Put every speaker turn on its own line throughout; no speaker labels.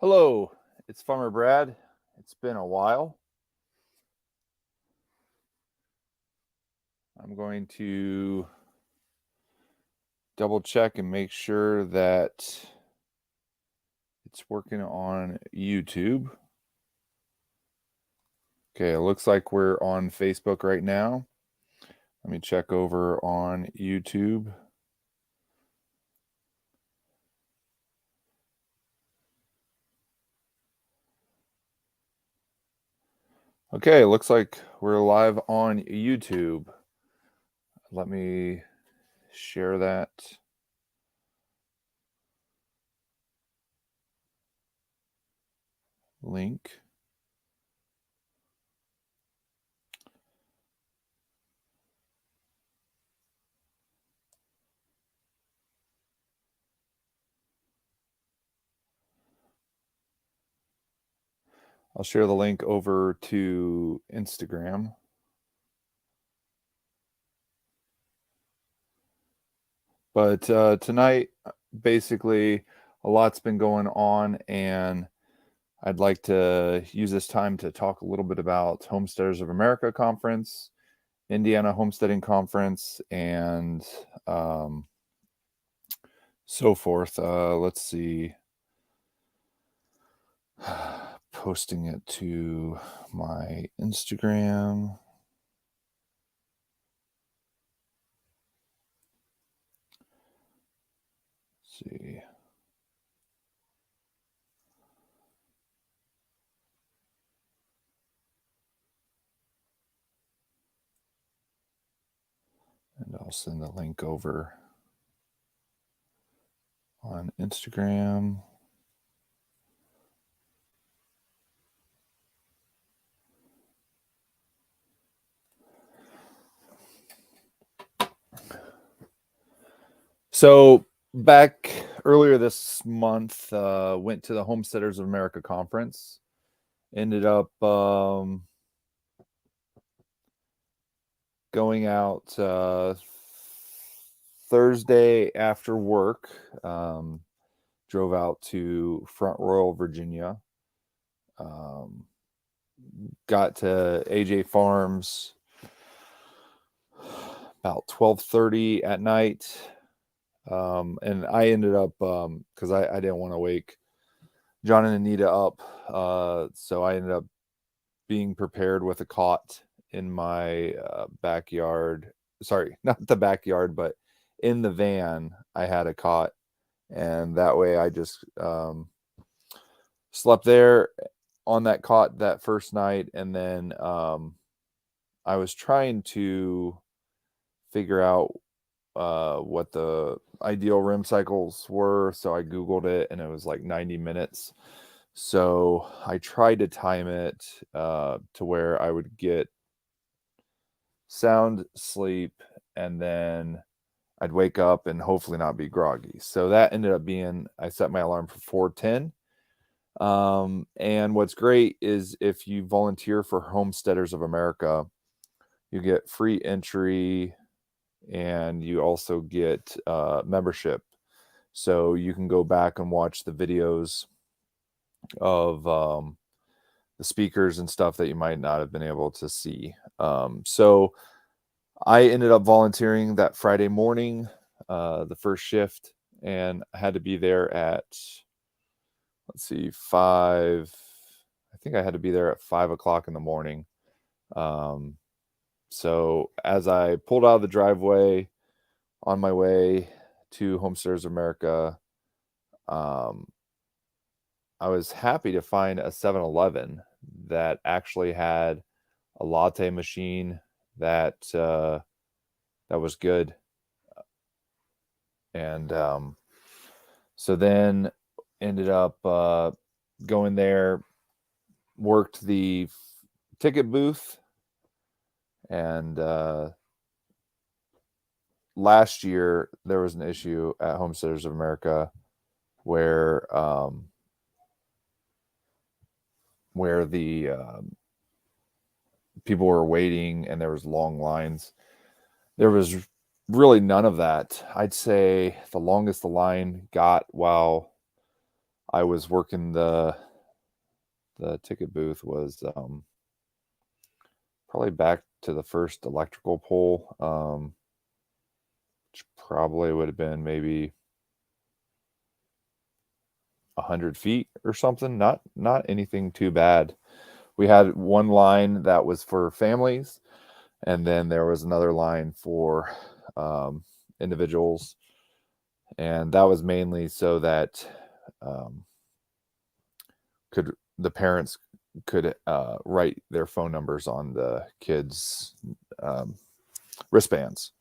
Hello, it's Farmer Brad. It's been a while. I'm going to double check and make sure that it's working on YouTube. Okay, it looks like we're on Facebook right now. Let me check over on YouTube. Okay, it looks like we're live on YouTube. Let me share that. Link. I'll share the link over to Instagram. But tonight, basically, a lot's been going on, and I'd like to use this time to talk a little bit about Homesteaders of America Conference, Indiana Homesteading Conference, and so forth. Let's see. Posting it to my Instagram. Let's see. And I'll send the link over on Instagram. So back earlier this month, went to the Homesteaders of America conference. Ended up going out Thursday after work. Drove out to Front Royal, Virginia. Got to AJ Farms about 12:30 at night. And I ended up, because I didn't want to wake John and Anita up. So I ended up being prepared with a cot in my backyard. Sorry, not the backyard, but in the van, I had a cot. And that way I just slept there on that cot that first night. And then I was trying to figure out what the ideal REM cycles were. So I Googled it and it was like 90 minutes. So I tried to time it to where I would get sound sleep and then I'd wake up and hopefully not be groggy. So that ended up being, I set my alarm for 4:10. And what's great is if you volunteer for Homesteaders of America, you get free entry and you also get membership. So you can go back and watch the videos of the speakers and stuff that you might not have been able to see. So I ended up volunteering that Friday morning, the first shift, and I had to be there at, let's see, 5. I think I had to be there at 5 o'clock in the morning. So as I pulled out of the driveway on my way to Homesteaders of America, I was happy to find a 7-Eleven that actually had a latte machine that was good. And so then ended up going there, worked the ticket booth, and last year there was an issue at Homesteaders of America where the people were waiting and there was long lines. There was really none of that. I'd say the longest the line got while I was working the ticket booth was probably back to the first electrical pole, which probably would have been maybe 100 feet or something. Not anything too bad. We had one line that was for families, and then there was another line for individuals, and that was mainly so that the parents could write their phone numbers on the kids' wristbands.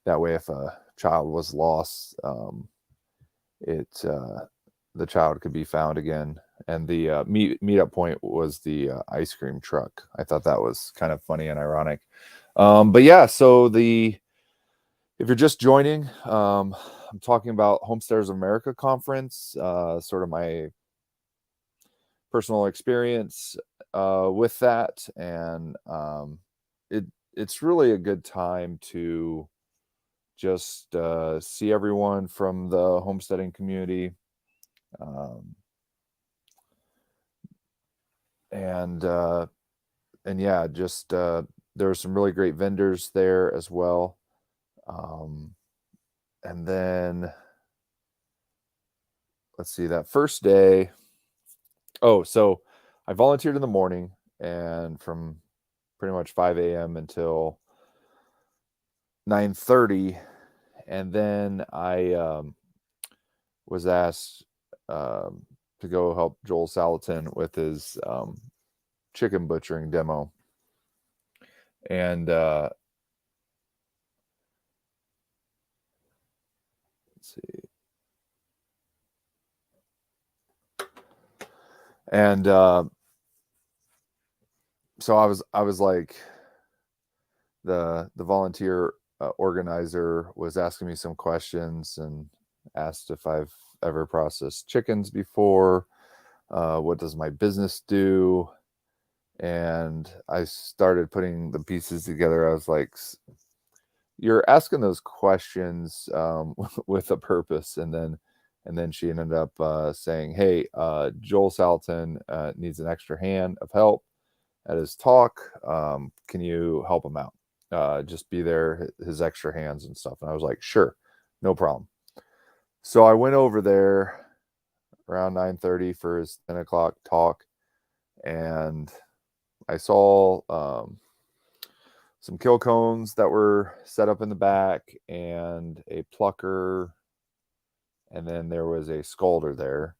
That way, if a child was lost, the child could be found again. And the meetup point was the ice cream truck. I thought that was kind of funny and ironic. But yeah, so if you're just joining, I'm talking about Homesteaders of America conference, sort of my personal experience with that, and it's really a good time to just see everyone from the homesteading community, and yeah, just there were some really great vendors there as well, and then let's see, that first day. Oh, so I volunteered in the morning, and from pretty much 5 a.m. until 9:30, and then I was asked to go help Joel Salatin with his chicken butchering demo. And let's see. And so I was like, the volunteer organizer was asking me some questions and asked if I've ever processed chickens before, what does my business do, and I started putting the pieces together. I was like, you're asking those questions with a purpose. And then she ended up saying, hey, Joel Salatin needs an extra hand of help at his talk. Can you help him out? Just be there, his extra hands and stuff. And I was like, sure, no problem. So I went over there around 9:30 for his 10 o'clock talk, and I saw some kill cones that were set up in the back, and a plucker, and then there was a scalder there.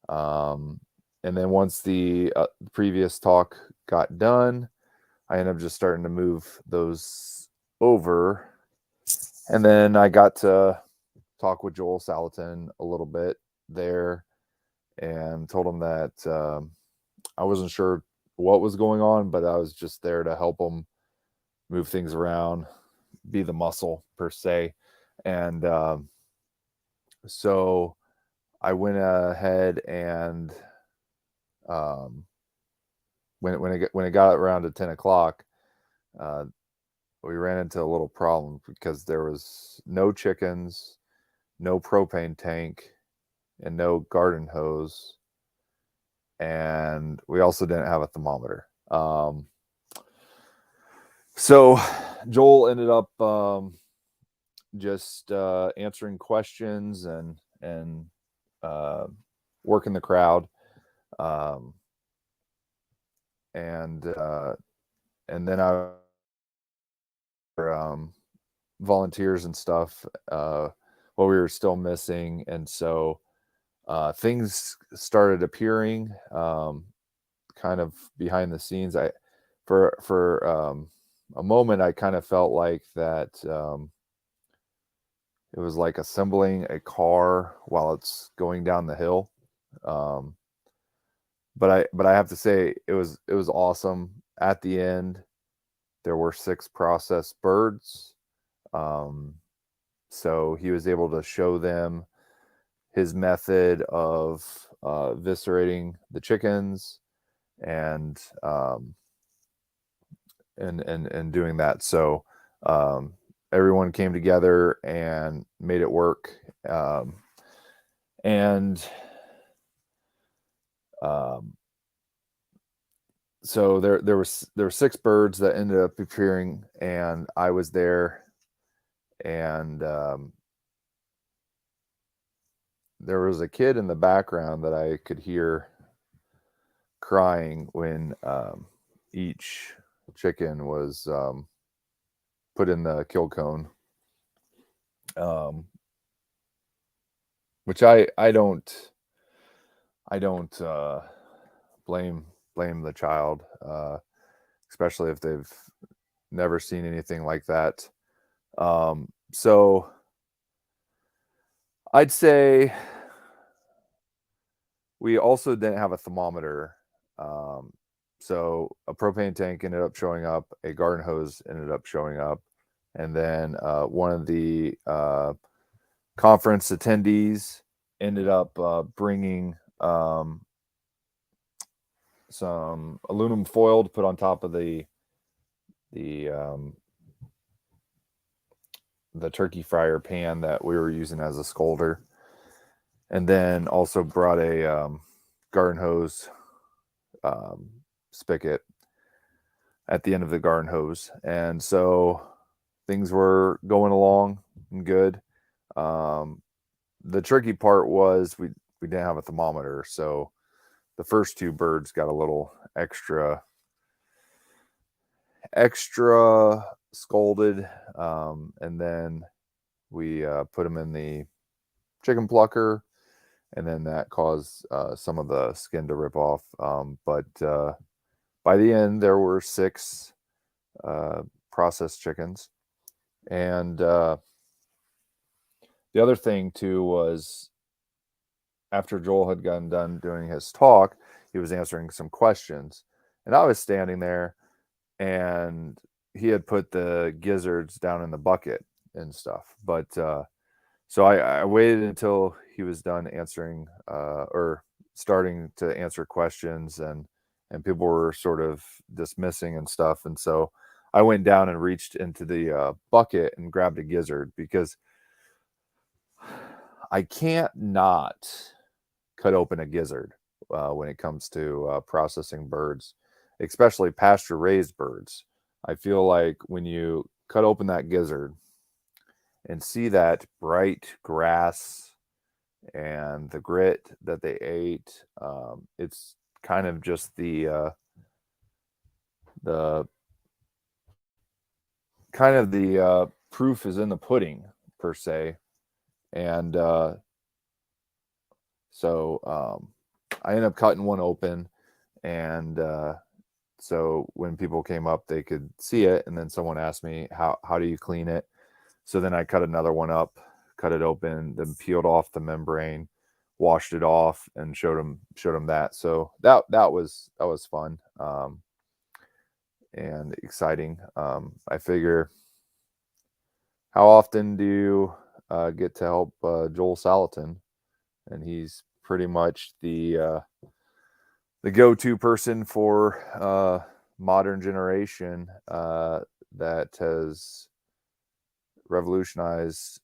And then once the previous talk got done, I ended up just starting to move those over. And then I got to talk with Joel Salatin a little bit there, and told him that I wasn't sure what was going on, but I was just there to help him move things around, be the muscle per se. And so I went ahead and when it got around to 10 o'clock, we ran into a little problem because there was no chickens, no propane tank, and no garden hose. And we also didn't have a thermometer. So Joel ended up just answering questions and working the crowd. And then I volunteers and stuff while we were still missing, and so things started appearing kind of behind the scenes. For a moment I kind of felt like that it was like assembling a car while it's going down the hill. But I have to say it was awesome. At the end, there were 6 processed birds. So he was able to show them his method of eviscerating the chickens and doing that. So everyone came together and made it work. And So there were 6 birds that ended up appearing, and I was there, and there was a kid in the background that I could hear crying when each chicken was put in the kill cone, which I don't blame the child, especially if they've never seen anything like that. So I'd say we also didn't have a thermometer. So a propane tank ended up showing up, a garden hose ended up showing up, and then one of the conference attendees ended up bringing some aluminum foil to put on top of the turkey fryer pan that we were using as a scalder, and then also brought a garden hose spigot at the end of the garden hose. And so things were going along good. The tricky part was we didn't have a thermometer, so the first 2 birds got a little extra scalded, and then we put them in the chicken plucker, and then that caused some of the skin to rip off. But by the end, there were 6 processed chickens. And the other thing too was, after Joel had gotten done doing his talk, he was answering some questions, and I was standing there, and he had put the gizzards down in the bucket and stuff. But so I waited until he was done answering or starting to answer questions, and people were sort of dismissing and stuff. And so I went down and reached into the bucket and grabbed a gizzard, because I can't not cut open a gizzard when it comes to processing birds, especially pasture raised birds. I feel like when you cut open that gizzard and see that bright grass and the grit that they ate, it's kind of just the proof is in the pudding, per se. And so I ended up cutting one open, and so when people came up, they could see it. And then someone asked me, how do you clean it? So then I cut another one up, cut it open, then peeled off the membrane, washed it off, and showed them that. So that was fun and exciting. I figure, how often do you get to help Joel Salatin? And he's pretty much the go-to person for modern generation that has revolutionized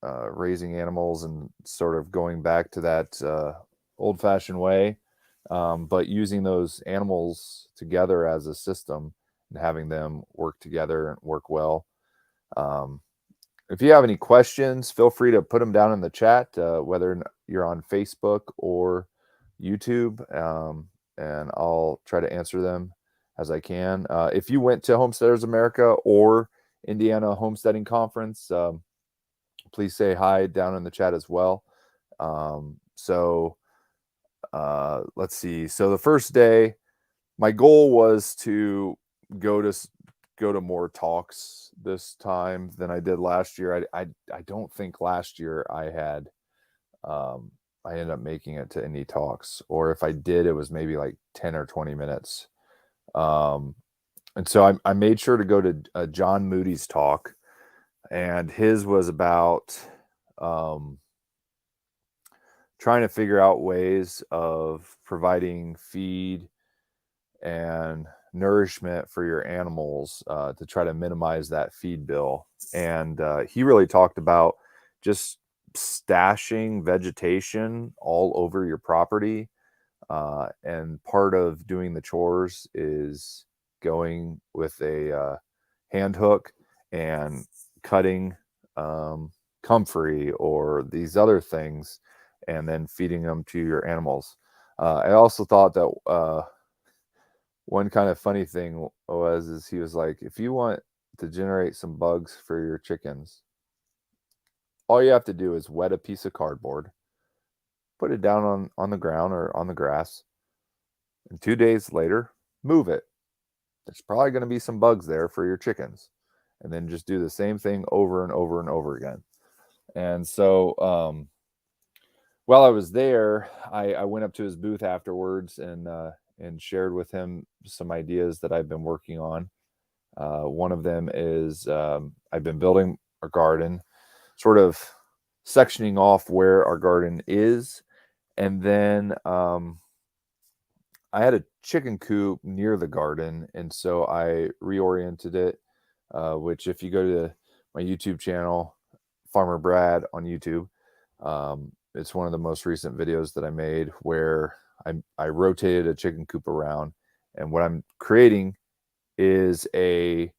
raising animals and sort of going back to that old-fashioned way, but using those animals together as a system and having them work together and work well. If you have any questions, feel free to put them down in the chat, whether you're on Facebook or YouTube, and I'll try to answer them as I can. If you went to Homesteaders America or Indiana Homesteading Conference, please say hi down in the chat as well. So let's see. So the first day, my goal was to go to more talks this time than I did last year. I don't think last year I had I ended up making it to any talks, or if I did, it was maybe like 10 or 20 minutes. And so I made sure to go to John Moody's talk, and his was about trying to figure out ways of providing feed and nourishment for your animals to try to minimize that feed bill. And he really talked about just stashing vegetation all over your property And part of doing the chores is going with a hand hook and cutting comfrey or these other things and then feeding them to your animals. I also thought that one kind of funny thing is he was like, if you want to generate some bugs for your chickens, all you have to do is wet a piece of cardboard, put it down on the ground or on the grass, and 2 days later, move it. There's probably going to be some bugs there for your chickens. And then just do the same thing over and over and over again. And so while I was there, I went up to his booth afterwards and shared with him some ideas that I've been working on. One of them is I've been building a garden, sort of sectioning off where our garden is. And then I had a chicken coop near the garden, and so I reoriented it, which if you go to my YouTube channel, Farmer Brad on YouTube, it's one of the most recent videos that I made where I rotated a chicken coop around, and what I'm creating is a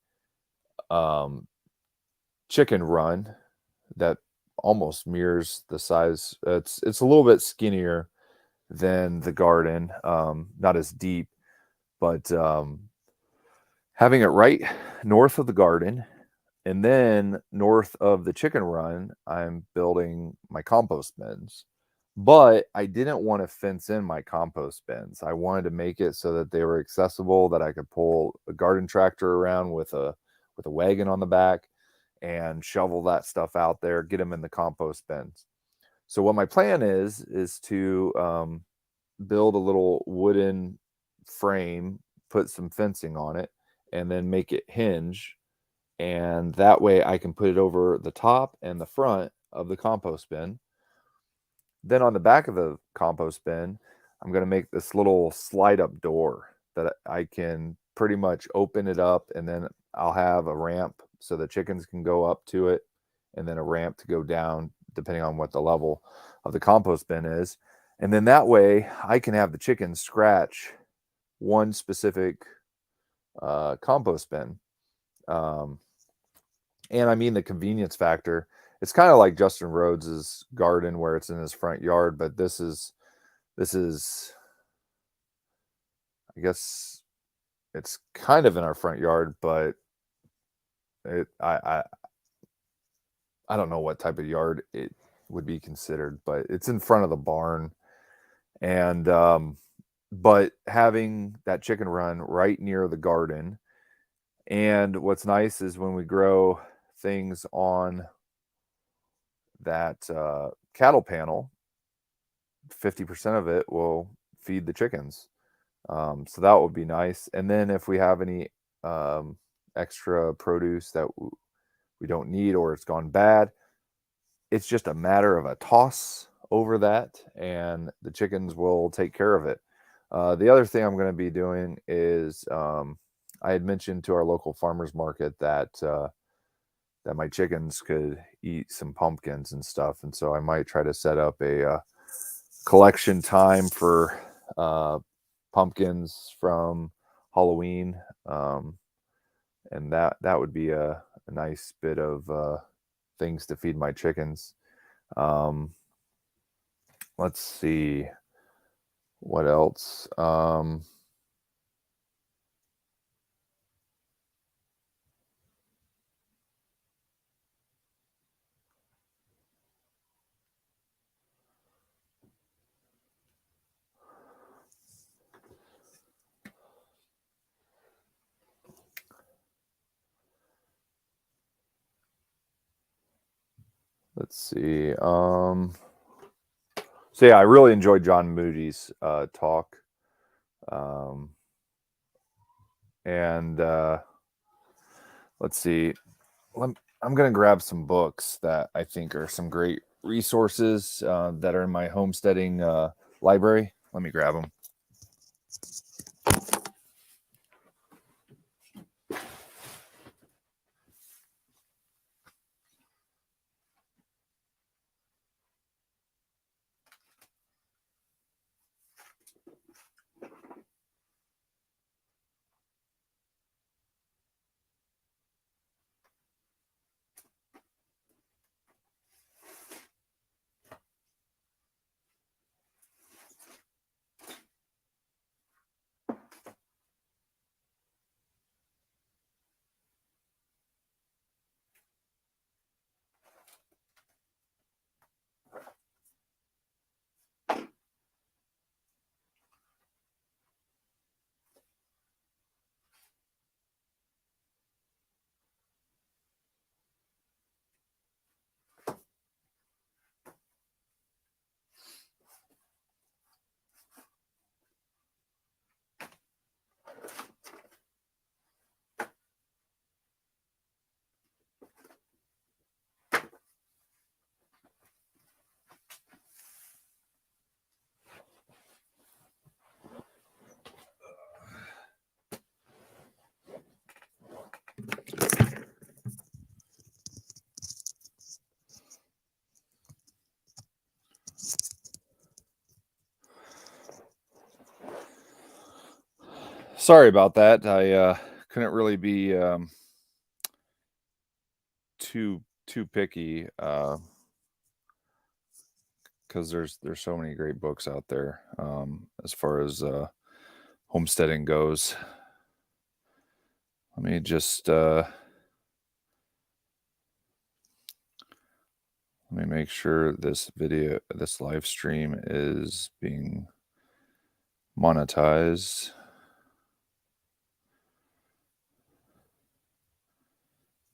chicken run that almost mirrors the size. It's a little bit skinnier than the garden, not as deep, but having it right north of the garden. And then north of the chicken run, I'm building my compost bins. But I didn't want to fence in my compost bins. I wanted to make it so that they were accessible, that I could pull a garden tractor around with a wagon on the back and shovel that stuff out there, get them in the compost bins. So what my plan is to build a little wooden frame, put some fencing on it, and then make it hinge. And that way I can put it over the top and the front of the compost bin. Then on the back of the compost bin, I'm going to make this little slide up door that I can pretty much open it up, and then I'll have a ramp so the chickens can go up to it, and then a ramp to go down depending on what the level of the compost bin is. And then that way I can have the chickens scratch one specific compost bin. And I mean, the convenience factor, it's kind of like Justin Rhodes's garden where it's in his front yard, but this is, I guess it's kind of in our front yard, but I don't know what type of yard it would be considered, but it's in front of the barn. And, but having that chicken run right near the garden. And what's nice is when we grow things on that cattle panel, 50% of it will feed the chickens. So that would be nice. And then if we have any extra produce that we don't need or it's gone bad, it's just a matter of a toss over that and the chickens will take care of it. The other thing I'm going to be doing is I had mentioned to our local farmers market that that my chickens could eat some pumpkins and stuff. And so I might try to set up a collection time for pumpkins from Halloween. And that would be a nice bit of things to feed my chickens. Let's see what else. Let's see. So yeah, I really enjoyed John Moody's talk. And let's see. I'm going to grab some books that I think are some great resources that are in my homesteading library. Let me grab them. Sorry about that. I couldn't really be too picky because there's so many great books out there as far as homesteading goes. Let me just let me make sure this live stream is being monetized.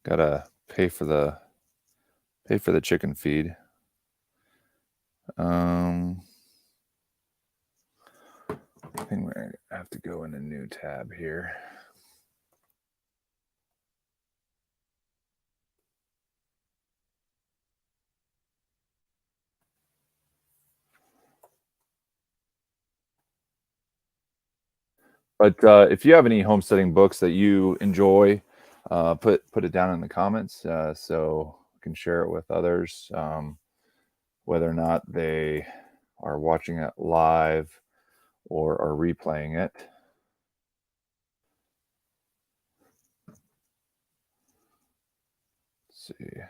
Gotta pay for the chicken feed. I think I have to go in a new tab here. But if you have any homesteading books that you enjoy, put it down in the comments so we can share it with others, whether or not they are watching it live or are replaying it. Let's see.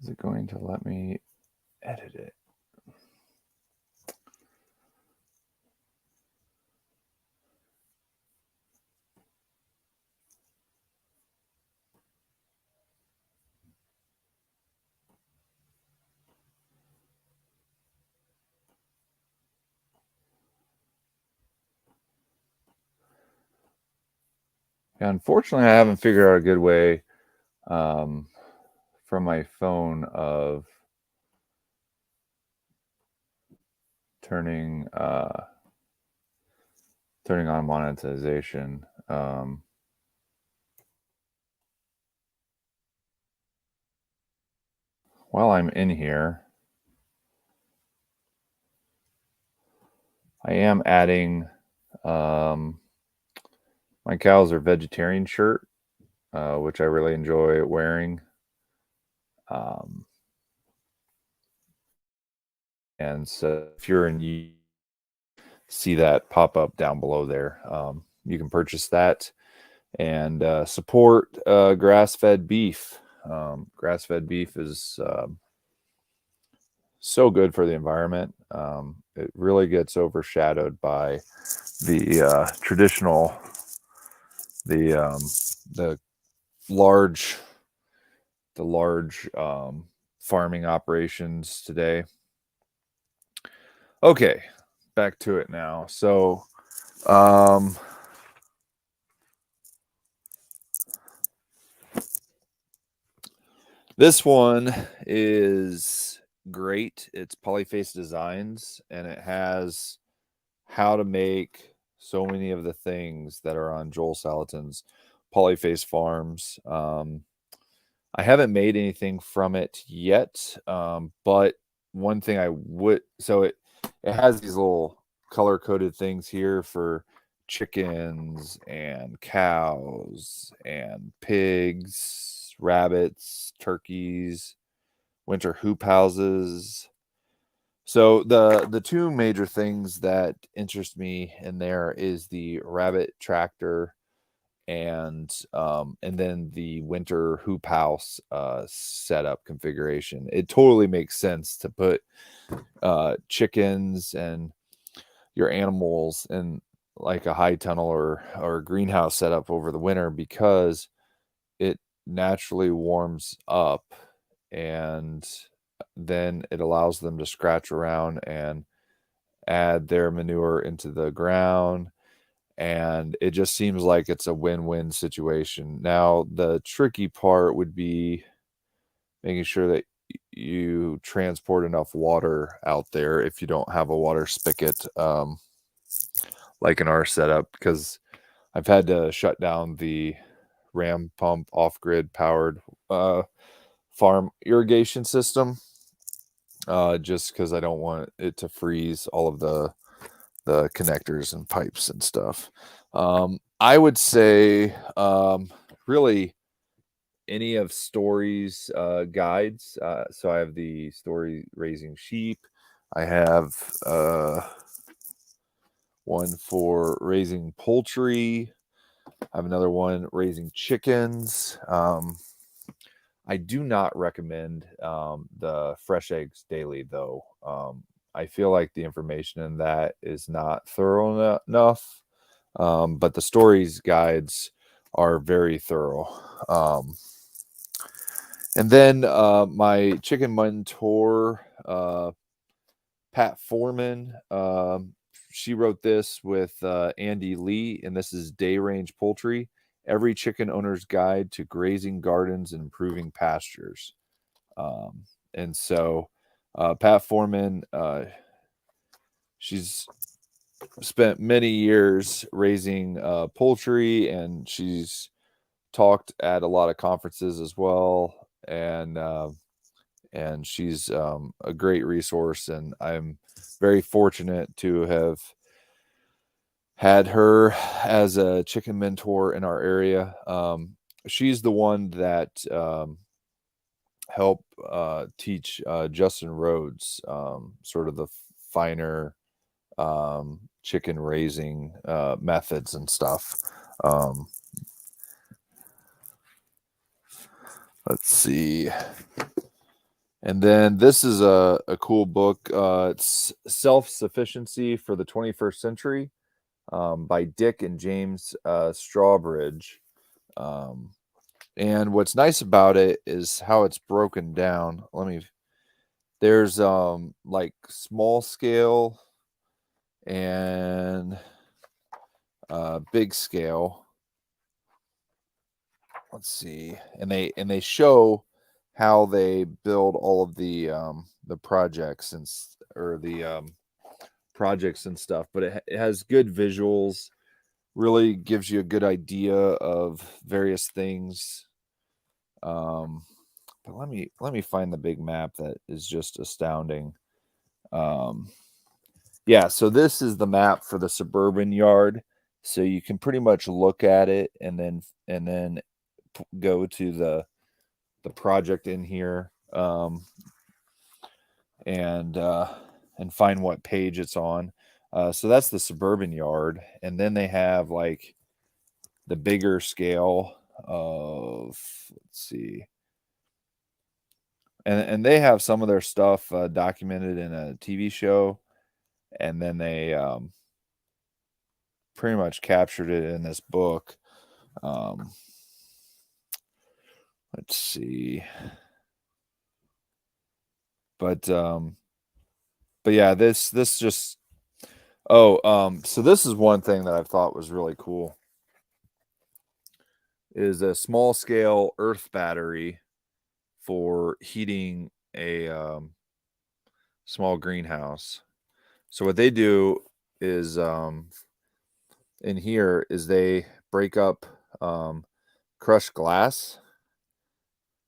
Is it going to let me edit it? Yeah, unfortunately, I haven't figured out a good way from my phone of turning on monetization. While I'm in here, I am adding my cows are vegetarian shirt, which I really enjoy wearing. And so if you're in, you see that pop up down below there. You can purchase that and support grass-fed beef. Grass-fed beef is so good for the environment. It really gets overshadowed by the traditional, the large farming operations today. Okay, back to it now. So this one is great. It's Polyface Designs, and it has how to make so many of the things that are on Joel Salatin's Polyface Farms. I haven't made anything from it yet, but one thing I would, so it has these little color coded things here for chickens and cows and pigs, rabbits, turkeys, winter hoop houses. So the two major things that interest me in there is the rabbit tractor and then the winter hoop house setup configuration. It totally makes sense to put chickens and your animals in like a high tunnel or greenhouse setup over the winter because it naturally warms up and then it allows them to scratch around and add their manure into the ground, and it just seems like it's a win-win situation. Now, the tricky part would be making sure that you transport enough water out there if you don't have a water spigot, like in our setup, because I've had to shut down the ram pump off-grid powered farm irrigation system, just because I don't want it to freeze all of the connectors and pipes and stuff. I would say really any of Story's guides. So I have the Story Raising Sheep. I have one for raising poultry. I have another one raising chickens. I do not recommend the Fresh Eggs Daily, though. I feel like the information in that is not thorough enough, but the Stories guides are very thorough. And then my chicken mentor, Pat Foreman, she wrote this with Andy Lee, and this is Day Range Poultry, Every Chicken Owner's Guide to Grazing Gardens and Improving Pastures. And so Pat Foreman, she's spent many years raising poultry, and she's talked at a lot of conferences as well. And she's a great resource, and I'm very fortunate to have had her as a chicken mentor in our area. She's the one that helped teach Justin Rhodes sort of the finer chicken raising methods and stuff. Let's see. And then this is a cool book. It's Self-Sufficiency for the 21st Century by Dick and James Strawbridge. And what's nice about it is how it's broken down. There's like small scale and big scale. Let's see. And they show how they build all of the projects projects and stuff, but it has good visuals, really gives you a good idea of various things. But let me find the big map that is just astounding. Yeah, so this is the map for the suburban yard, so you can pretty much look at it and then go to the project in here, and find what page it's on. So that's the suburban yard, and then they have like the bigger scale of, let's see, and they have some of their stuff documented in a TV show, and then they pretty much captured it in this book. Let's see. But yeah, this just so this is one thing that I've thought was really cool, is a small scale earth battery for heating a small greenhouse. So what they do is in here is they break up crushed glass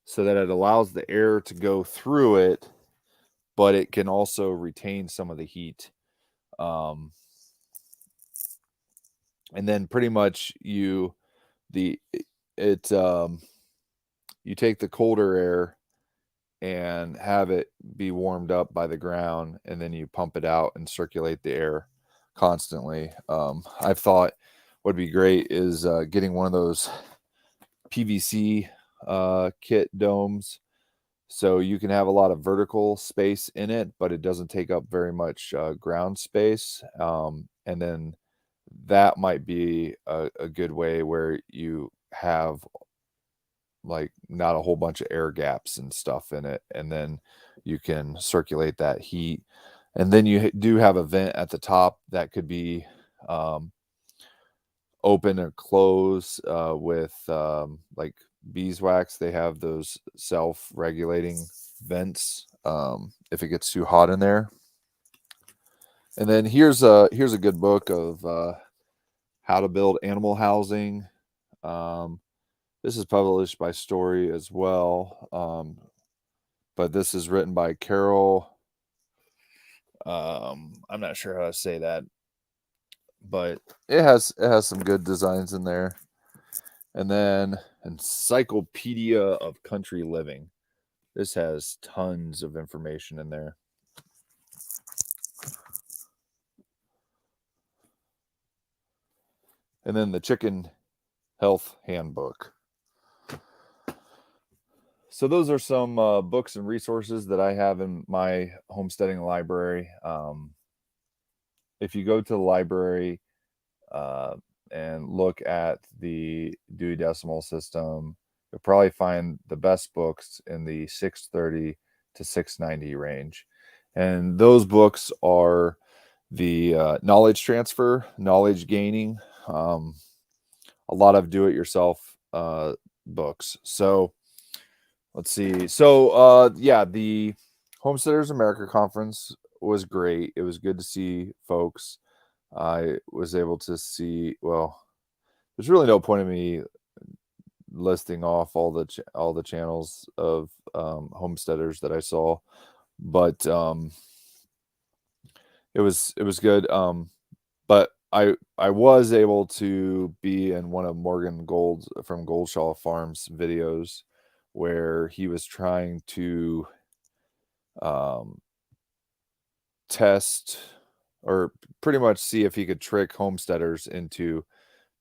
so that it allows the air to go through it, but it can also retain some of the heat. And then pretty much you take the colder air and have it be warmed up by the ground, and then you pump it out and circulate the air constantly. I've thought would be great is getting one of those PVC kit domes, so you can have a lot of vertical space in it, but it doesn't take up very much ground space. And then that might be a good way where you have like not a whole bunch of air gaps and stuff in it, and then you can circulate that heat. And then you do have a vent at the top that could be open or close with like beeswax. They have those self-regulating vents if it gets too hot in there. And then here's a good book of how to build animal housing. This is published by Story as well, but this is written by Carol. I'm not sure how to say that, but it has some good designs in there. And then Encyclopedia of Country Living. This has tons of information in there. And then the Chicken Health Handbook. So those are some books and resources that I have in my homesteading library. If you go to the library and look at the Dewey Decimal System, you'll probably find the best books in the 630 to 690 range. And those books are the knowledge transfer, knowledge gaining, a lot of do-it-yourself books. So let's see. So yeah, the Homesteaders America Conference was great. It was good to see folks. I was able to see, well, there's really no point in me listing off all the channels of homesteaders that I saw, but it was good. But I was able to be in one of Morgan Gold's from Goldshaw Farms videos where he was trying to test or pretty much see if he could trick homesteaders into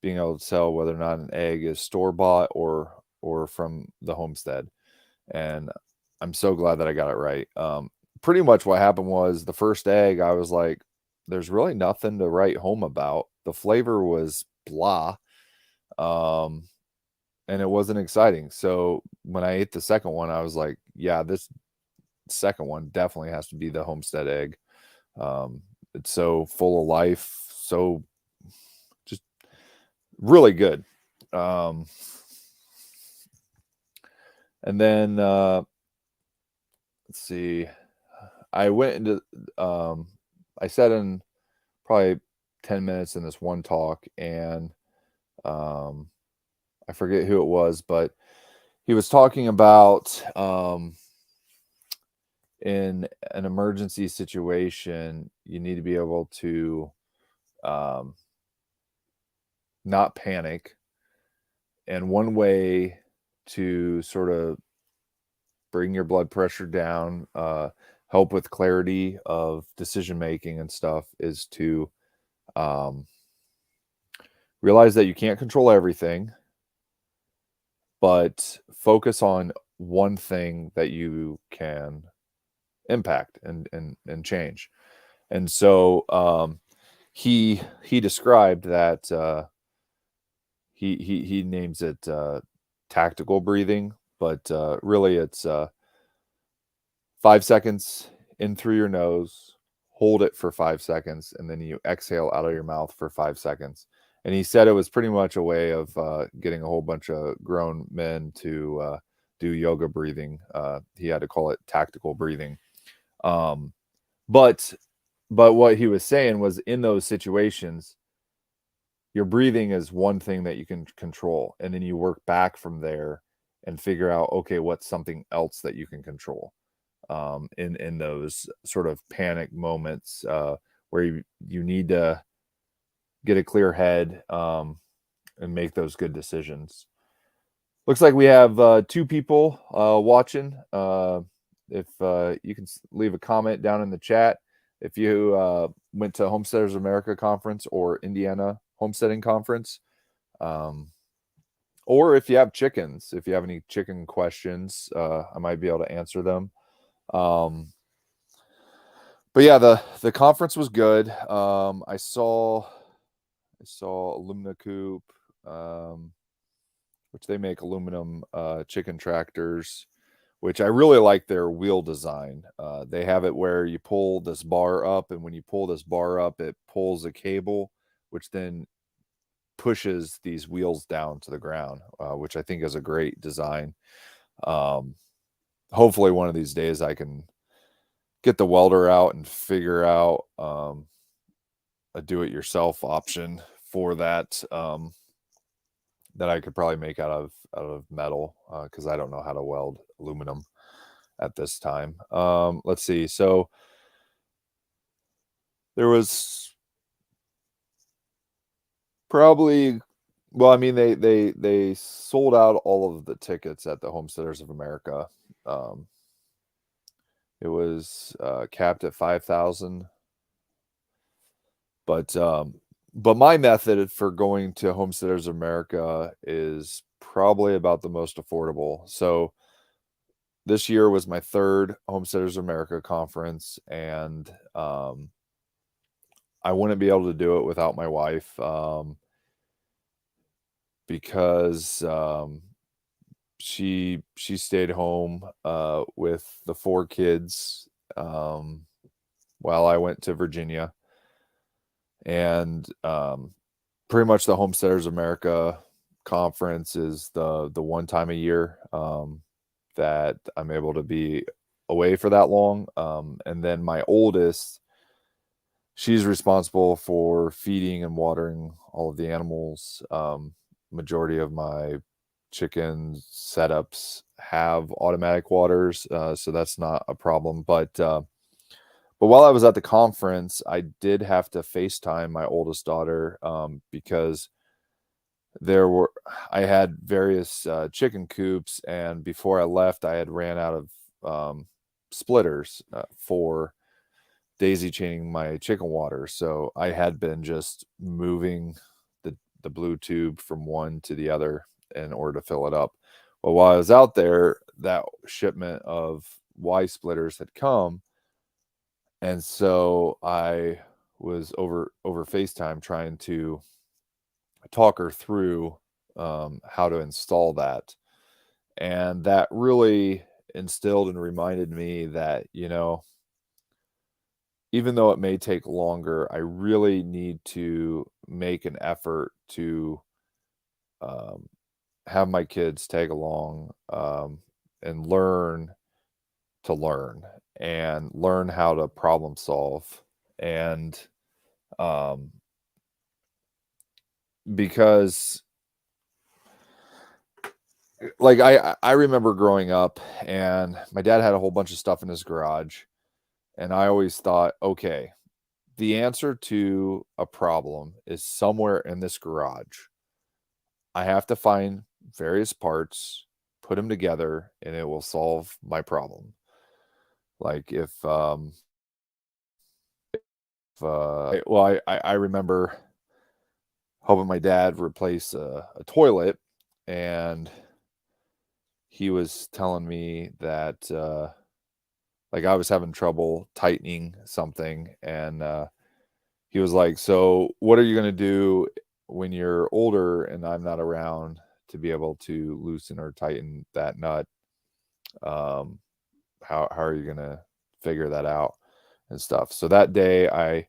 being able to tell whether or not an egg is store-bought or from the homestead. And I'm so glad that I got it right. Pretty much what happened was the first egg, I was like, there's really nothing to write home about. The flavor was blah. And it wasn't exciting. So when I ate the second one, I was like, yeah, this second one definitely has to be the homestead egg. It's so full of life, so just really good. And then let's see, I went into I sat in probably 10 minutes in this one talk, and I forget who it was, but he was talking about in an emergency situation, you need to be able to not panic. And one way to sort of bring your blood pressure down, help with clarity of decision making and stuff, is to realize that you can't control everything, but focus on one thing that you can impact and change. And so he described that he names it tactical breathing, but really it's 5 seconds in through your nose, hold it for 5 seconds, and then you exhale out of your mouth for 5 seconds. And he said it was pretty much a way of getting a whole bunch of grown men to do yoga breathing. He had to call it tactical breathing. But what he was saying was, in those situations, your breathing is one thing that you can control, and then you work back from there and figure out, okay, what's something else that you can control in those sort of panic moments where you need to get a clear head and make those good decisions. Looks like we have 2 people watching. If you can leave a comment down in the chat if you went to Homesteaders America Conference or Indiana Homesteading Conference, or if you have chickens, if you have any chicken questions, I might be able to answer them. But yeah, the conference was good. I saw Alumna Coop, which they make aluminum chicken tractors, which I really like their wheel design. They have it where you pull this bar up, and when you pull this bar up, it pulls a cable, which then pushes these wheels down to the ground, which I think is a great design. Hopefully one of these days I can get the welder out and figure out a do-it-yourself option for that. that I could probably make out of metal, because I don't know how to weld aluminum at this time. Let's see. So there was probably, well, I mean, they sold out all of the tickets at the Homesteaders of America. Um, it was capped at 5,000, but my method for going to Homesteaders of America is probably about the most affordable. So this year was my third Homesteaders of America conference, and I wouldn't be able to do it without my wife, because she stayed home with the 4 kids while I went to Virginia. And pretty much the Homesteaders America conference is the one time a year that I'm able to be away for that long. And then my oldest, she's responsible for feeding and watering all of the animals. Majority of my chicken setups have automatic waters, so that's not a problem. But while I was at the conference, I did have to FaceTime my oldest daughter, because I had various chicken coops, and before I left, I had ran out of splitters for daisy chaining my chicken water. So I had been just moving the blue tube from one to the other in order to fill it up. Well, while I was out there, that shipment of Y splitters had come, and so I was over FaceTime trying to talk her through how to install that. And that really instilled and reminded me that, even though it may take longer, I really need to make an effort to um, have my kids tag along, and learn to learn and learn how to problem solve. And um, because like I remember growing up, and my dad had a whole bunch of stuff in his garage, and I always thought, okay, the answer to a problem is somewhere in this garage. I have to find various parts, put them together, and it will solve my problem. Like I remember helping my dad replace a toilet, and he was telling me that like I was having trouble tightening something, and he was like, "So what are you going to do when you're older and I'm not around to be able to loosen or tighten that nut? Um, how are you going to figure that out and stuff?" So that day I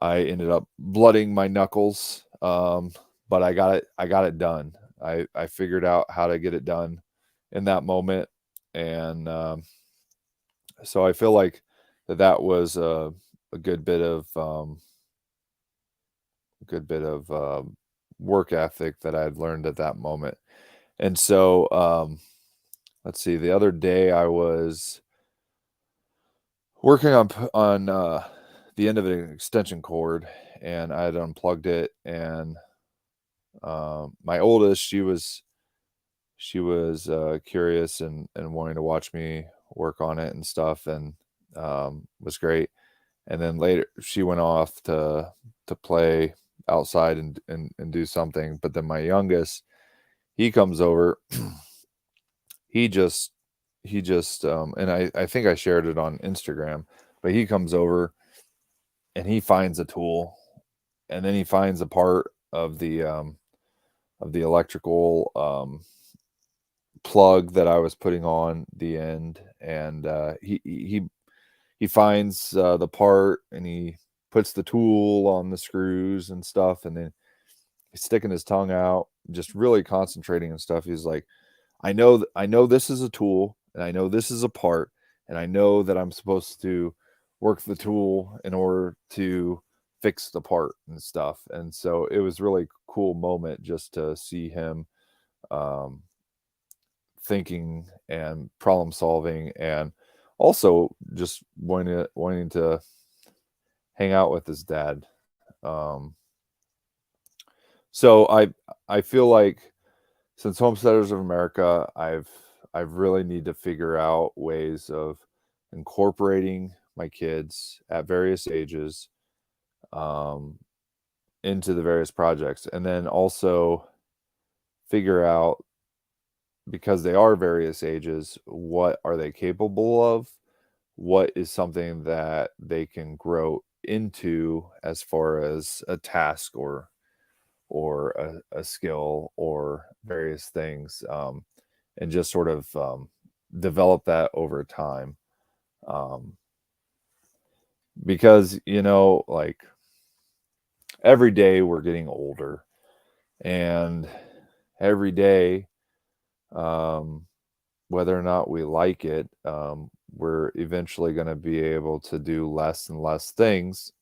ended up blooding my knuckles, but I got it done. I figured out how to get it done in that moment, and so I feel like that was a good bit of work ethic that I had learned at that moment. And so let's see, the other day I was working on the end of an extension cord, and I had unplugged it, and my oldest, she was curious and wanting to watch me work on it and stuff, and was great. And then later she went off to play outside and do something. But then my youngest, he comes over. he just and I think I shared it on Instagram, but he comes over and he finds a tool, and then he finds a part of the electrical plug that I was putting on the end, and he finds the part, and he puts the tool on the screws and stuff, and then he's sticking his tongue out, just really concentrating and stuff. He's like, I know this is a tool, and I know this is a part, and I know that I'm supposed to work the tool in order to fix the part and stuff. And so it was really cool moment just to see him um, thinking and problem solving, and also just wanting to hang out with his dad. Um, so I feel like since Homesteaders of America, I've really need to figure out ways of incorporating my kids at various ages um, into the various projects, and then also figure out, because they are various ages, what are they capable of, what is something that they can grow into as far as a task or a skill or various things, and just sort of develop that over time. Um, because, like every day we're getting older, and every day, um, whether or not we like it, we're eventually going to be able to do less and less things.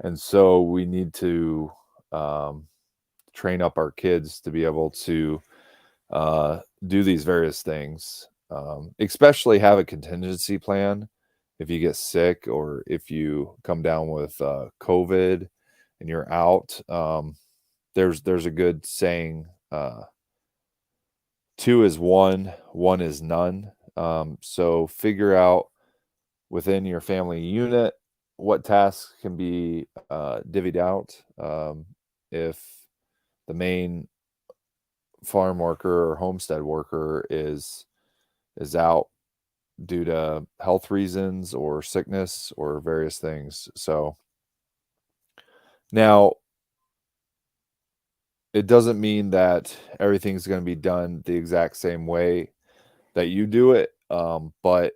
And so we need to um, train up our kids to be able to do these various things, especially have a contingency plan. If you get sick or if you come down with COVID and you're out, there's a good saying, two is one is none. So figure out within your family unit what tasks can be divvied out. If the main farm worker or homestead worker is out due to health reasons or sickness or various things. So now it doesn't mean that everything's going to be done the exact same way that you do it, but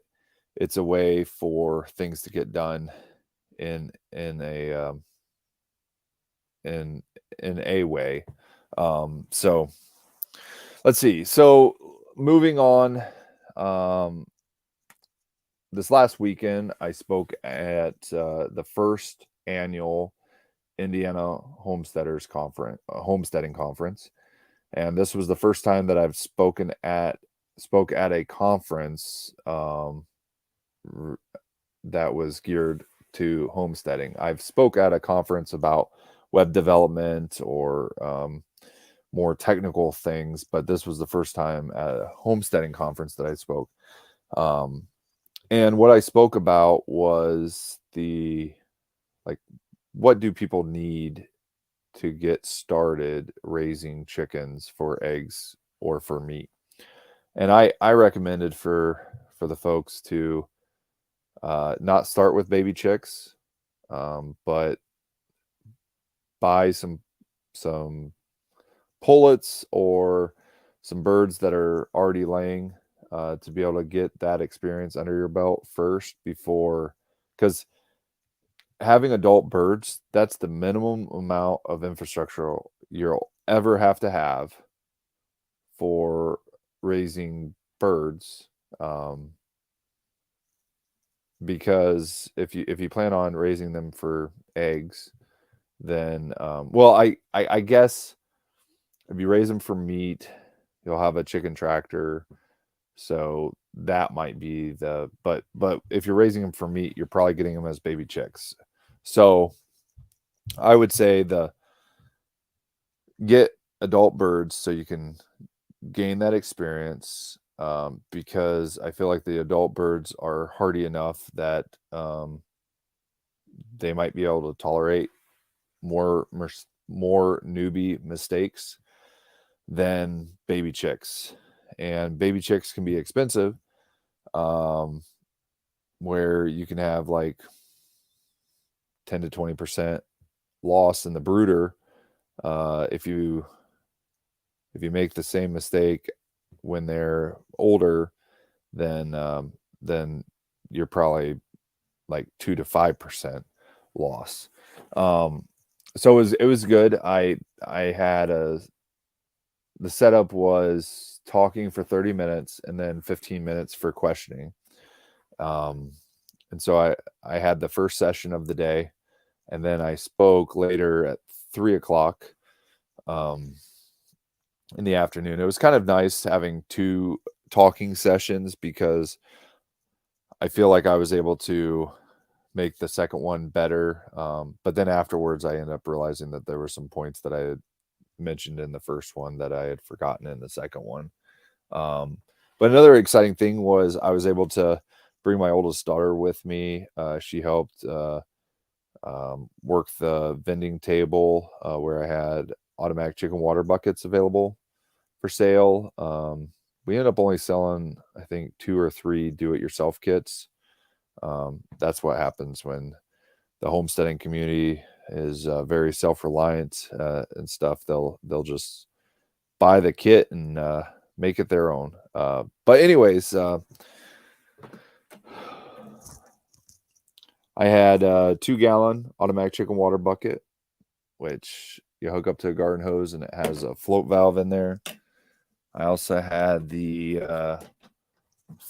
it's a way for things to get done in a in a way. So let's see. So moving on, this last weekend I spoke at the first annual Indiana Homesteading Conference, and this was the first time that I've spoke at a conference that was geared to homesteading. I've spoke at a conference about web development or more technical things, but this was the first time at a homesteading conference that I spoke. And what I spoke about was what do people need to get started raising chickens for eggs or for meat. And I recommended for the folks to not start with baby chicks, but buy some pullets or some birds that are already laying, to be able to get that experience under your belt first, before, because having adult birds, that's the minimum amount of infrastructure you'll ever have to have for raising birds. Because if you plan on raising them for eggs, then well, I guess if you raise them for meat, you'll have a chicken tractor, so that might be but if you're raising them for meat, you're probably getting them as baby chicks. So I would say get adult birds so you can gain that experience, because I feel like the adult birds are hardy enough that they might be able to tolerate more newbie mistakes than baby chicks. And baby chicks can be expensive, where you can have like 10 to 20% loss in the brooder if you make the same mistake when they're older. Then you're probably like 2 to 5% loss. So it was good. I had the setup was talking for 30 minutes and then 15 minutes for questioning. And so I had the first session of the day. And then I spoke later at 3 o'clock in the afternoon. It was kind of nice having 2 talking sessions because I feel like I was able to make the second one better. But then afterwards, I ended up realizing that there were some points that I had mentioned in the first one that I had forgotten in the second one. But another exciting thing was I was able to bring my oldest daughter with me. She helped work the vending table where I had automatic chicken water buckets available for sale. We ended up only selling, I think, 2 or 3 do-it-yourself kits. That's what happens when the homesteading community is very self-reliant and stuff. They'll just buy the kit and make it their own. But anyways, I had a 2-gallon automatic chicken water bucket, which you hook up to a garden hose and it has a float valve in there. I also had the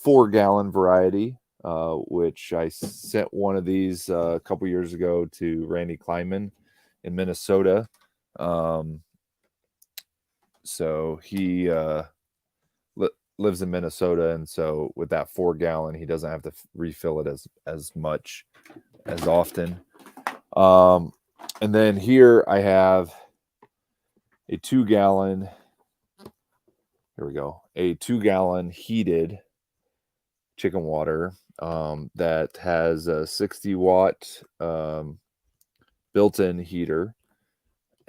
4-gallon variety, which I sent one of these a couple years ago to Randy Kleinman in Minnesota. So he lives in Minnesota, and so with that 4-gallon, he doesn't have to refill it as much as often. And then here I have a 2-gallon. Here we go. A 2-gallon heated chicken water that has a 60-watt built-in heater.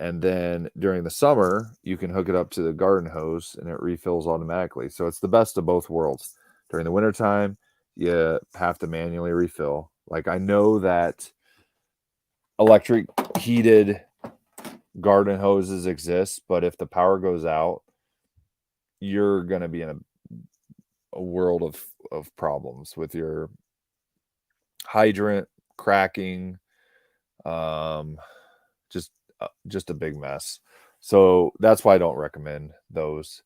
And then during the summer, you can hook it up to the garden hose and it refills automatically. So it's the best of both worlds. During the wintertime, you have to manually refill. Like, I know that electric heated garden hoses exist, but if the power goes out, you're going to be in a world of problems with your hydrant cracking, just a big mess. So that's why I don't recommend those.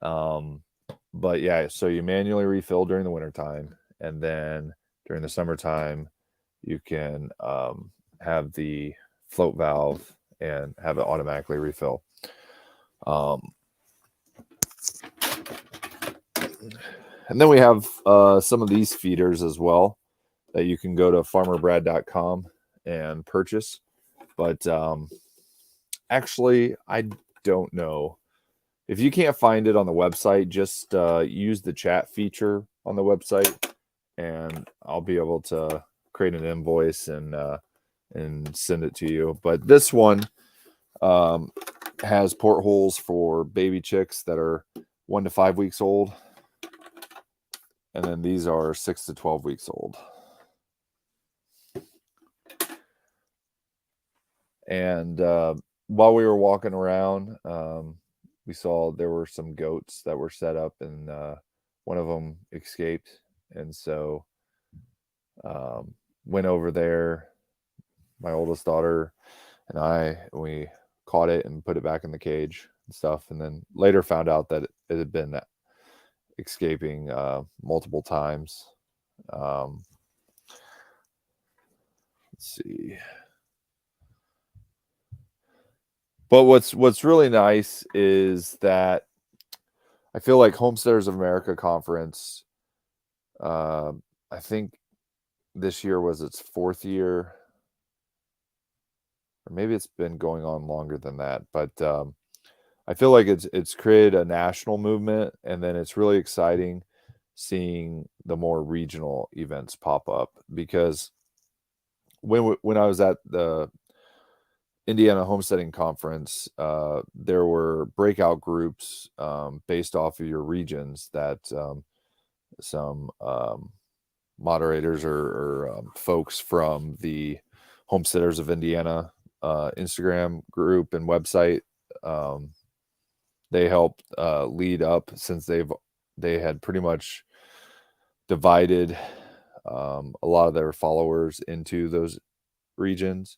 But yeah, so you manually refill during the wintertime, and then during the summertime, you can have the float valve and have it automatically refill. And then we have some of these feeders as well that you can go to farmerbrad.com and purchase. But actually, I don't know. If you can't find it on the website, just use the chat feature on the website, and I'll be able to create an invoice and send it to you. But this one has portholes for baby chicks that are 1 to 5 weeks old. And then these are 6 to 12 weeks old. And while we were walking around, we saw there were some goats that were set up, and one of them escaped. And so went over there, my oldest daughter and we caught it and put it back in the cage and stuff. And then later found out that it had been escaping multiple times. Let's see. But what's really nice is that I feel like Homesteaders of America conference, I think this year was its 4th year, or maybe it's been going on longer than that. But I feel like it's created a national movement, and then it's really exciting seeing the more regional events pop up, because when I was at the Indiana Homesteading Conference, there were breakout groups based off of your regions that some moderators or folks from the Homesteaders of Indiana Instagram group and website, they helped lead up, since they had pretty much divided a lot of their followers into those regions.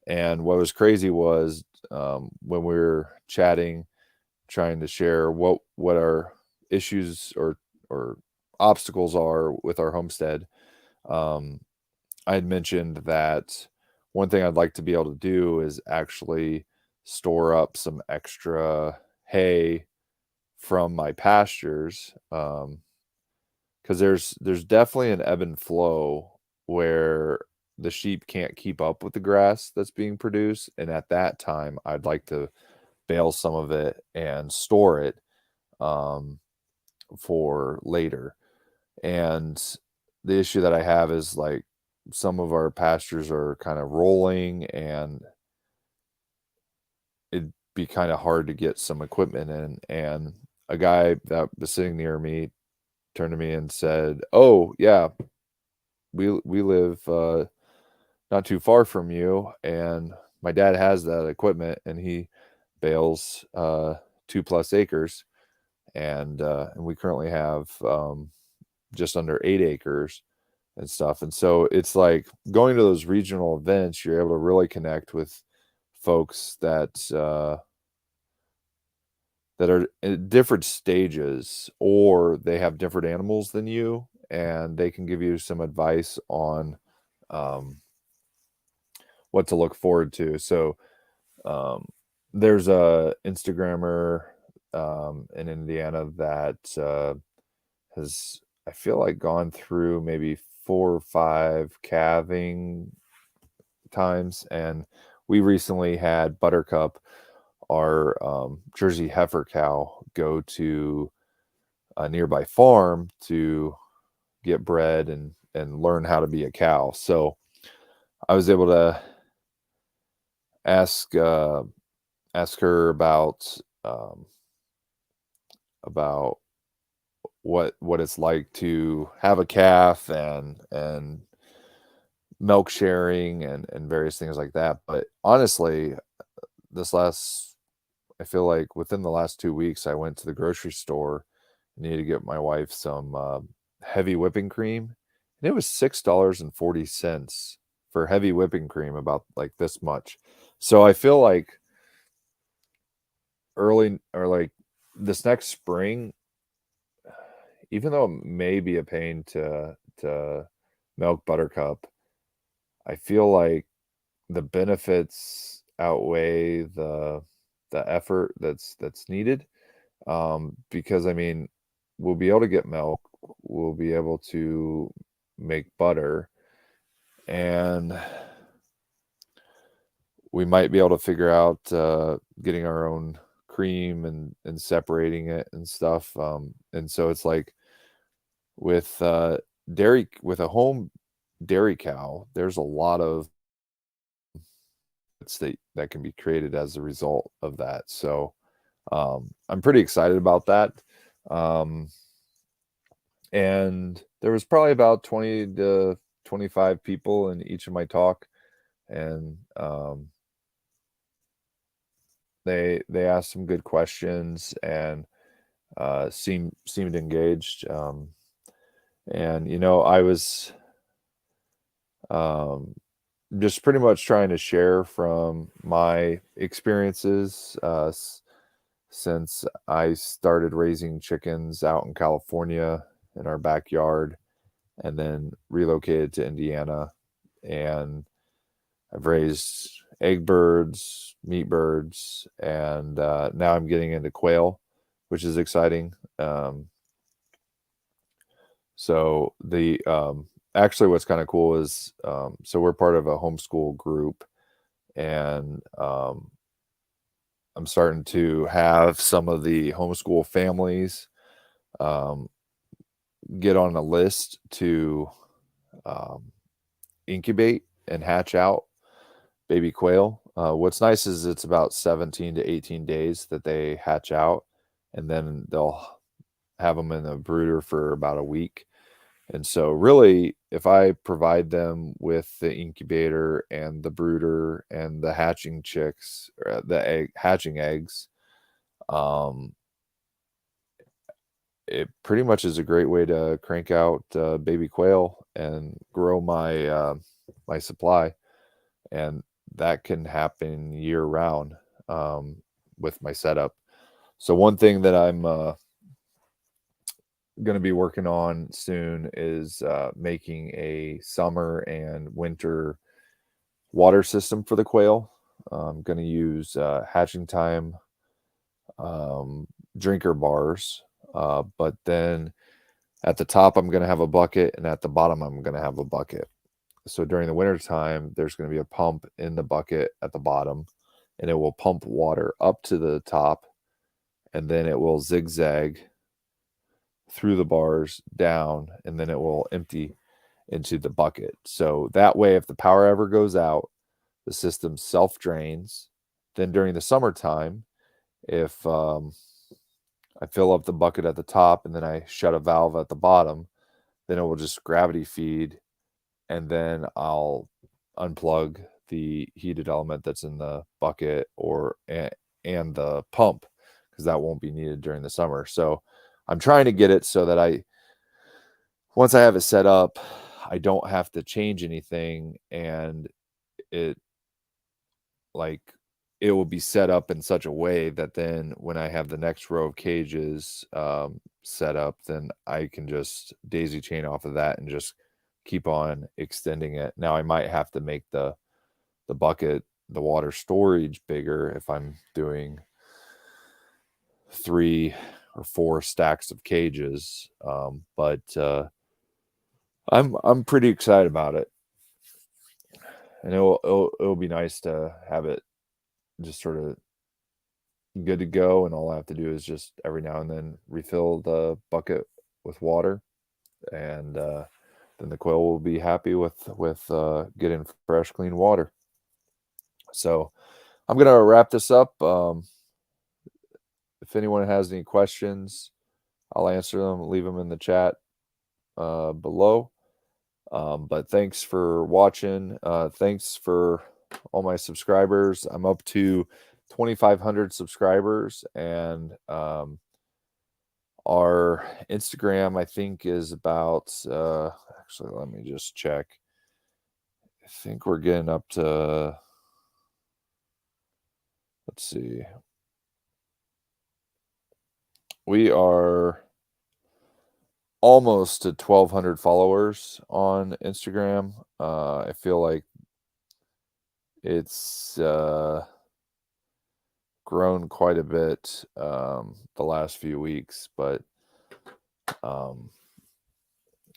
And what was crazy was when we were chatting, trying to share what our issues or obstacles are with our homestead, I had mentioned that one thing I'd like to be able to do is actually store up some extra hay from my pastures, because there's definitely an ebb and flow where the sheep can't keep up with the grass that's being produced, and at that time, I'd like to bale some of it and store it, um, for later. And the issue that I have is, like, some of our pastures are kinda rolling, and it'd be kinda hard to get some equipment in, and a guy that was sitting near me turned to me and said, "Oh, yeah, we live, not too far from you, and my dad has that equipment, and he bales, 2 plus acres, and we currently have, just under 8 acres and stuff." And so it's like going to those regional events, you're able to really connect with folks that are at different stages, or they have different animals than you, and they can give you some advice on, um, what to look forward to. So, um, there's a Instagrammer, in Indiana that, has, I feel like, gone through maybe 4 or 5 calving times, and we recently had Buttercup, our, Jersey heifer cow, go to a nearby farm to get bred and learn how to be a cow. So I was able to ask ask her about what it's like to have a calf, and milk sharing, and various things like that. But honestly, this last I feel like within the last 2 weeks, I went to the grocery store, needed to get my wife some, heavy whipping cream, and it was $6.40 for heavy whipping cream, about, like, this much. So I feel like early, or, like, this next spring, even though it may be a pain to milk Buttercup, I feel like the benefits outweigh the effort that's needed. Because, I mean, we'll be able to get milk, we'll be able to make butter, and we might be able to figure out, getting our own cream, and separating it and stuff. And so it's like with, with a home dairy cow, there's a lot of that can be created as a result of that. So, I'm pretty excited about that. Um, and there was probably about 20 to 25 people in each of my talk, and they asked some good questions, and seemed engaged. And I was, um, just pretty much trying to share from my experiences, since I started raising chickens out in California in our backyard, and then relocated to Indiana. And I've raised egg birds, meat birds, and now I'm getting into quail, which is exciting. So actually, what's kind of cool is, so we're part of a homeschool group, and I'm starting to have some of the homeschool families, um, get on a list to, um, incubate and hatch out baby quail. What's nice is it's about 17 to 18 days that they hatch out, and then they'll have them in a brooder for about a week. And so, really, if I provide them with the incubator and the brooder and the hatching chicks, or hatching eggs, um, it pretty much is a great way to crank out baby quail and grow my supply, and that can happen year round, with my setup. So one thing that I'm going to be working on soon is making a summer and winter water system for the quail. I'm going to use hatching time drinker bars, but then at the top I'm going to have a bucket, and at the bottom I'm going to have a bucket. So during the winter time, there's going to be a pump in the bucket at the bottom, and it will pump water up to the top, and then it will zigzag through the bars down, and then it will empty into the bucket. So that way, if the power ever goes out, the system self-drains. Then during the summertime, if I fill up the bucket at the top and then I shut a valve at the bottom, then it will just gravity feed, and then I'll unplug the heated element that's in the bucket and the pump, because that won't be needed during the summer. So I'm trying to get it so that once I have it set up, I don't have to change anything, and it it will be set up in such a way that then when I have the next row of cages set up, then I can just daisy chain off of that and just keep on extending it. Now I might have to make the bucket, the water storage, bigger if I'm doing 3 or 4 stacks of cages, but I'm pretty excited about it, and it'll be nice to have it just sort of good to go, and all I have to do is just every now and then refill the bucket with water, and then the quail will be happy with getting fresh, clean water. So I'm gonna wrap this up. If anyone has any questions, I'll answer them. Leave them in the chat below. But thanks for watching. Thanks for all my subscribers. I'm up to 2,500 subscribers, and our Instagram, I think, is about actually, let me just check. I think we're getting up to, let's see, we are almost to 1,200 followers on Instagram. I feel like it's grown quite a bit the last few weeks, but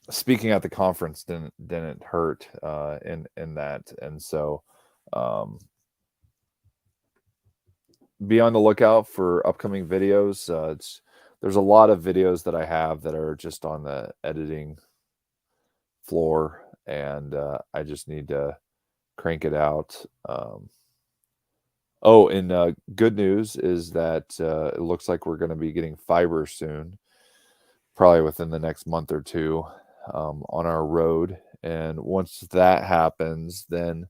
speaking at the conference didn't hurt in that, and so be on the lookout for upcoming videos. There's a lot of videos that I have that are just on the editing floor, and I just need to crank it out. Oh, and good news is that it looks like we're going to be getting fiber soon, probably within the next month or two, on our road. And once that happens, then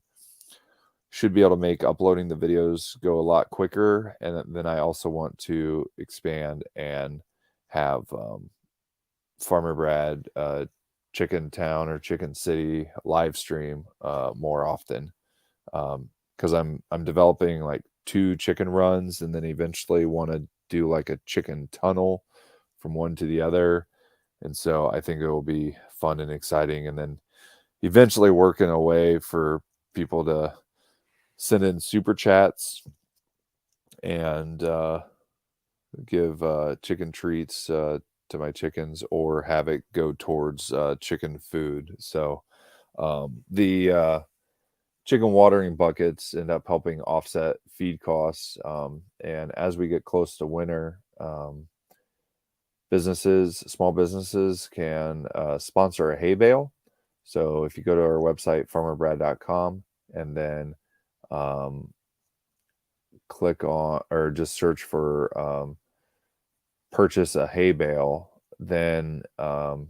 should be able to make uploading the videos go a lot quicker. And then I also want to expand and have Farmer Brad Chicken Town or Chicken City live stream more often, because I'm developing like 2 chicken runs, and then eventually want to do like a chicken tunnel from one to the other. And so I think it will be fun and exciting, and then eventually working a way for people to send in super chats and give chicken treats to my chickens, or have it go towards chicken food. So the chicken watering buckets end up helping offset feed costs, and as we get close to winter, small businesses can sponsor a hay bale. So if you go to our website, farmerbrad.com, and then click on, or just search for purchase a hay bale, then for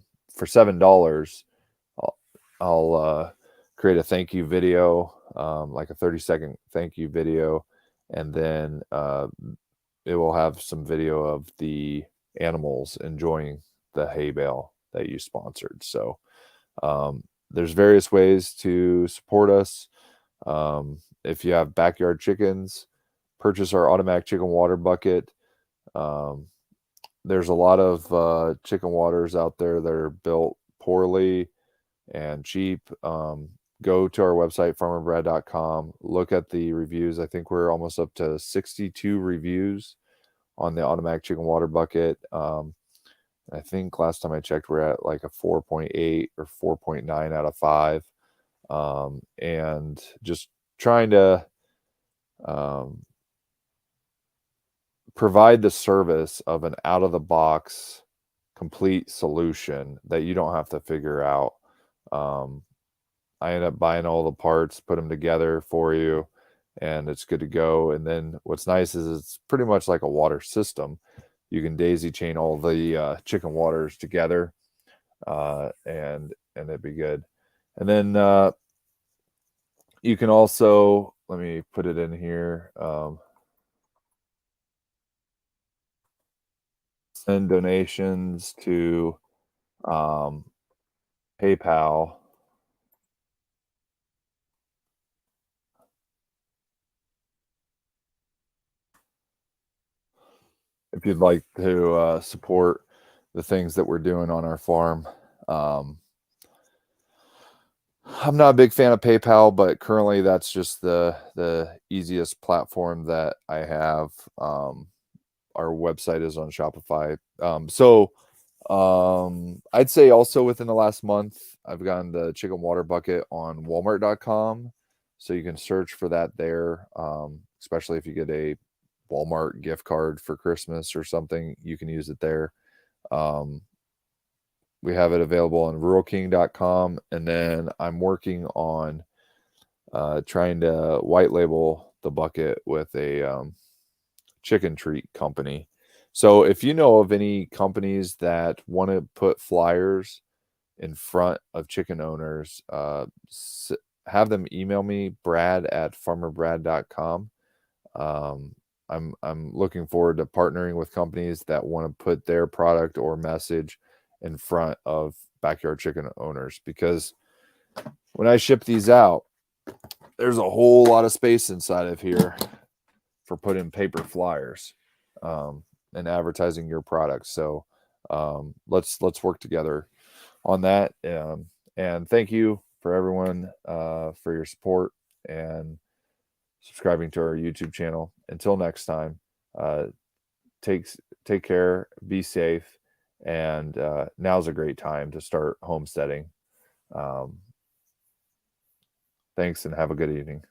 $7, I'll create a thank you video, like a 30-second thank you video, and then it will have some video of the animals enjoying the hay bale that you sponsored. So there's various ways to support us. If you have backyard chickens, purchase our automatic chicken water bucket. There's a lot of chicken waters out there that are built poorly and cheap. go to our website, farmerbrad.com, look at the reviews. I think we're almost up to 62 reviews on the automatic chicken water bucket. I think last time I checked, we're at like a 4.8 or 4.9 out of 5. And just trying to provide the service of an out-of-the-box complete solution that you don't have to figure out. I end up buying all the parts, put them together for you, and it's good to go. And then what's nice is it's pretty much like a water system. You can daisy chain all the chicken waters together, and it'd be good. And then you can also, let me put it in here, send donations to PayPal. If you'd like to support the things that we're doing on our farm. I'm not a big fan of PayPal, but currently that's just the easiest platform that I have. Our website is on Shopify. I'd say also within the last month, I've gotten the chicken water bucket on Walmart.com. So you can search for that there. Especially if you get a Walmart gift card for Christmas or something, you can use it there. We have it available on ruralking.com. And then I'm working on trying to white label the bucket with a chicken treat company. So if you know of any companies that want to put flyers in front of chicken owners, have them email me, brad@farmerbrad.com. I'm looking forward to partnering with companies that want to put their product or message in front of backyard chicken owners, because when I ship these out, there's a whole lot of space inside of here for putting paper flyers and advertising your products. So let's work together on that. And thank you for everyone for your support and subscribing to our YouTube channel. Until next time, take care, be safe, and now's a great time to start homesteading. Thanks and have a good evening.